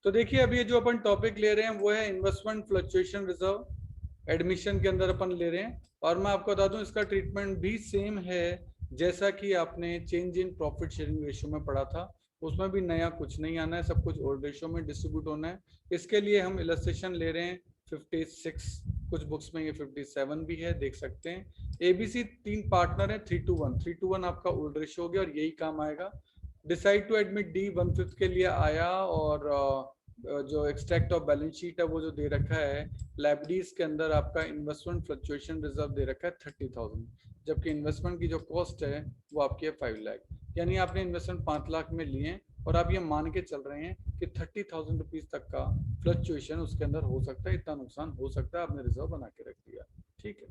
तो देखिए अभी ये जो अपन टॉपिक ले रहे हैं वो है इन्वेस्टमेंट फ्लक्चुएशन रिजर्व। एडमिशन के अंदर अपन ले रहे हैं और मैं आपको बता दूं इसका ट्रीटमेंट भी सेम है जैसा कि आपने change in profit sharing ratio में पढ़ा था। उसमें भी नया कुछ नहीं आना है, सब कुछ ओल्ड रेशियो में डिस्ट्रीब्यूट होना है। इसके लिए हम इलस्ट्रेशन ले रहे हैं 56, कुछ बुक्स में ये 57 भी है, देख सकते हैं। एबीसी 3 पार्टनर है, 3:1, 3:1 आपका ओल्ड रेशियो हो गया और यही काम आएगा। डिसाइड टू एडमिट डी 1/5 के लिए आया और जो एक्सट्रैक्ट ऑफ बैलेंस शीट है वो जो दे रखा है लाइबिलिटीज के अंदर आपका इन्वेस्टमेंट फ्लक्चुएशन रिजर्व दे रखा है 30,000, जबकि इन्वेस्टमेंट की जो कॉस्ट है वो आपकी है 5 लाख। यानी आपने इन्वेस्टमेंट 5 लाख में लिए हैं और आप ये मान के चल रहे हैं कि 30,000 रुपीज तक का फ्लक्चुएशन उसके अंदर हो सकता है, इतना नुकसान हो सकता है, आपने रिजर्व बना के रख दिया। ठीक है,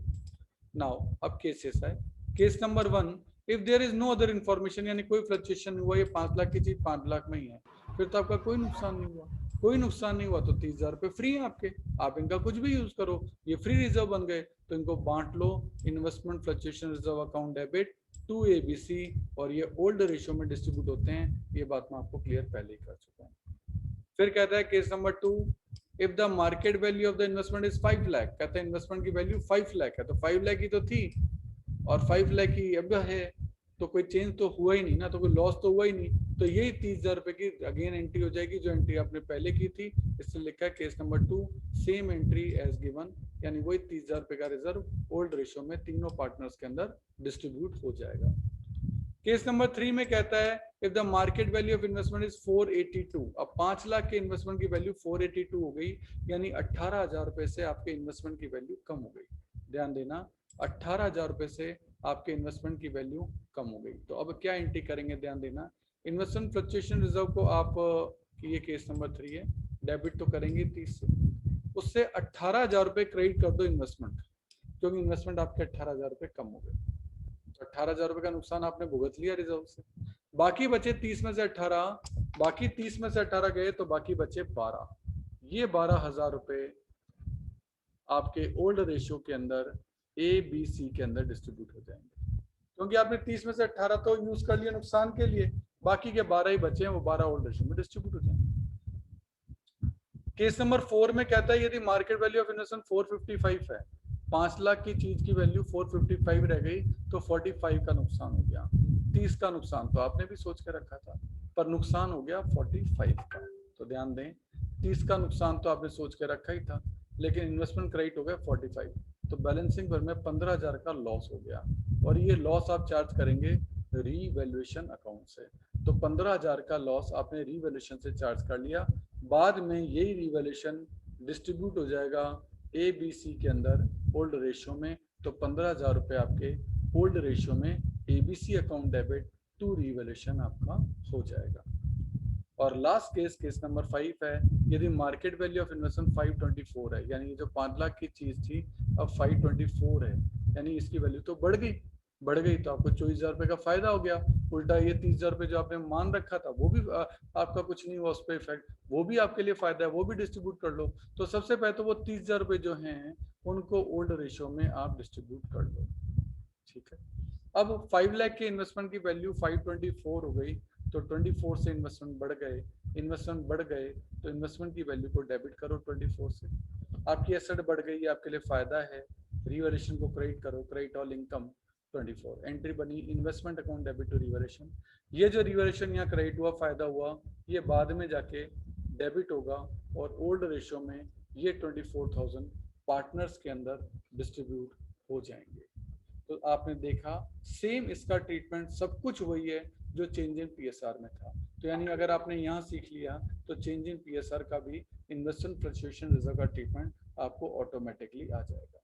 नाउ अब केसेस है। Case number 1, if there is no other information, यानी कोई फ्लक्चुएशन नहीं हुआ, ये 5 लाख की चीज 5 लाख में ही है, फिर तो आपका कोई नुकसान नहीं हुआ। कोई नुकसान नहीं हुआ तो 30,000 रुपये फ्री है आपके, आप इनका कुछ भी यूज करो, ये फ्री रिजर्व बन गए। तो इनको बांट लो, investment fluctuation reserve account debit to ABC, और ये ओल्ड रेशियो में डिस्ट्रीब्यूट होते हैं। ये बात मैं आपको क्लियर पहले ही कर चुका हूँ। फिर कहता है case number 2, if the market value of the investment is 5 lakh, कहते हैं इन्वेस्टमेंट की वैल्यू 5 लाख है, तो 5 लाख ही तो थी और 5 लाख ही अब है, तो कोई चेंज तो हुआ ही नहीं ना, तो कोई लॉस तो हुआ ही नहीं। तो यही 30,000 रुपए की अगेन एंट्री हो जाएगी जो एंट्री आपने पहले की थी। इसलिए लिखा है case number 2, same entry as given, यानी वही 30,000 रुपए का रिजर्व ओल्ड रेशियो में तीनों पार्टनर्स के अंदर डिस्ट्रीब्यूट हो जाएगा। केस नंबर 3 में कहता है if the market value of investment is 482, अब 5 लाख के इन्वेस्टमेंट की वैल्यू 482 हो गई, यानी 18,000 रुपए से आपके इन्वेस्टमेंट की वैल्यू कम हो गई। ध्यान देना, 18,000 रुपए से आपके इन्वेस्टमेंट की वैल्यू कम हो गई। तो अब क्या एंट्री करेंगे, ध्यान देना, इन्वेस्टमेंट फ्लक्चुएशन रिजर्व को आप, ये केस नंबर 3 है, डेबिट तो करेंगे 30 से, उससे 18,000 रुपए क्रेडिट कर दो इन्वेस्टमेंट, क्योंकि इन्वेस्टमेंट आपके 18,000 रुपए कम हो गए। 18,000 रुपए का नुकसान आपने भुगत लिया रिजर्व से। बाकी बचे 30 में से 18, बाकी 30 में से 18 गए तो बाकी बचे 12। ये 12,000 रुपए आपके ओल्ड रेशियो के अंदर ए बी सी के अंदर डिस्ट्रीब्यूट हो जाएंगे, क्योंकि आपने 30 में से 18 तो यूज कर लिया नुकसान के लिए, बाकी के 12 ही बचे हैं, वो 12 ओल्ड रेशियो में डिस्ट्रीब्यूट हो जाएंगे। केस नंबर 4 में कहता है यदि मार्केट वैल्यू ऑफ इन्वेस्टमेंट 455 है, 5 लाख की चीज की वैल्यू 455 रह गई, तो 45 का नुकसान हो गया। 30 का नुकसान तो आपने भी सोच के रखा था, पर नुकसान हो गया 45 का। तो ध्यान दें, 30 का नुकसान तो आपने सोच के रखा ही था, लेकिन इन्वेस्टमेंट क्रेडिट हो गया 45, तो बैलेंसिंग पर में 15,000 का लॉस हो गया, और ये लॉस आप चार्ज करेंगे रीवैल्यूएशन अकाउंट से। तो 15,000 का लॉस आपने रीवैल्यूएशन से चार्ज कर लिया, बाद में यही रिवैल्यूएशन डिस्ट्रीब्यूट हो जाएगा ए बी सी के अंदर ओल्ड रेशियो में, तो 15,000 रुपए आपके ओल्ड रेशियो में ABC account debit to revaluation आपका हो जाएगा। और लास्ट केस, केस नंबर 5 है, यदि मार्केट वैल्यू ऑफ इन्वेस्टमेंट 524 है, यानी ये जो 5 लाख की चीज थी अब 524 है, यानी इसकी वैल्यू तो बढ़ गई, तो आपको 24,000 रुपए का फायदा हो गया। उल्टा ये 30,000 रुपए जो आपने मान रखा था वो भी आपका कुछ नहीं हुआ उस पर इफेक्ट, वो भी आपके लिए फायदा है, वो भी डिस्ट्रीब्यूट कर लो। तो सबसे पहले तो वो 30,000 रुपए जो हैं उनको ओल्ड रेशियो में आप डिस्ट्रीब्यूट कर लो। ठीक है, अब 5 लाख के इन्वेस्टमेंट की वैल्यू 524 हो गई, तो 24 से इन्वेस्टमेंट बढ़ गए, तो इन्वेस्टमेंट की वैल्यू को डेबिट करो 24 से, आपकी एसेट बढ़ गई, आपके लिए फायदा है। रिवैल्यूएशन को क्रेडिट करो, क्रेडिट ऑल इनकम 24, एंट्री बनी investment account debit to revaluation. ये जो रिवैल्यूएशन यहाँ क्रेडिट हुआ, फायदा हुआ, ये बाद में जाके डेबिट होगा, और ओल्ड रेशियो में ये 24,000 पार्टनर्स के अंदर डिस्ट्रीब्यूट हो जाएंगे। तो आपने देखा सेम इसका ट्रीटमेंट सब कुछ वही है जो चेंज इन पीएसआर में था। तो यानी अगर आपने यहाँ सीख लिया तो चेंज इन पीएसआर का भी इन्वेस्टमेंट फ्लक्चुएशन रिजर्व का ट्रीटमेंट आपको ऑटोमेटिकली आ जाएगा।